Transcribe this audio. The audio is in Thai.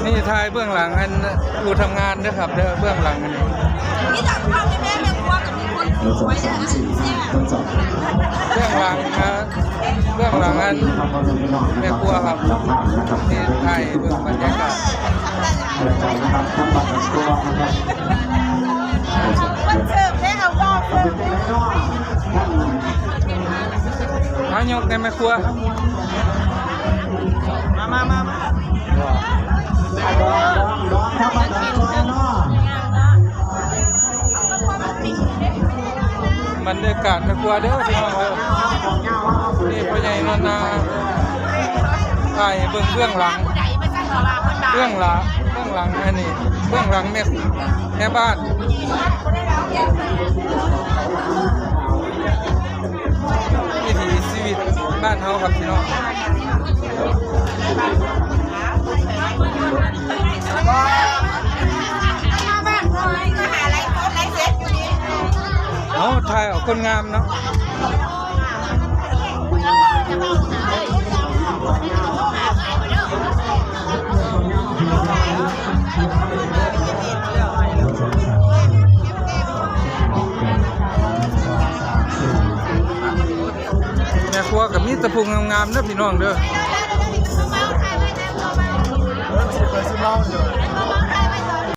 นี่ถ่ายเบื้องหลังอันอู่ทำงานนะครับเด้อเบื้องหลังอันนี้นี่จากภาพแม่ครัวกับมีคนสวยเนี่ยเบื้องหลังนะเบื้องหลังอันแม่ครัวครับนี่ถ่ายเบื้องบรรยากาศมันเสิร์ฟได้เอาบอกเสิร์ฟมายกในแม่ครัวมาบรรยากาศแม่ครัวเด้อพี่น้องเด้อนี่พ่อใหญ่นนาถ่ายเบื้องหลังเบื้องหลังอันนี้เบื้องหลังแม่บ้านวิถีชีวิตบ้านเฮาครับพี่น้องเอาถ่ายออกคนงามเนาะแม่ครัวกับมีตะพุงงามๆเด้อพี่น้องเด้อ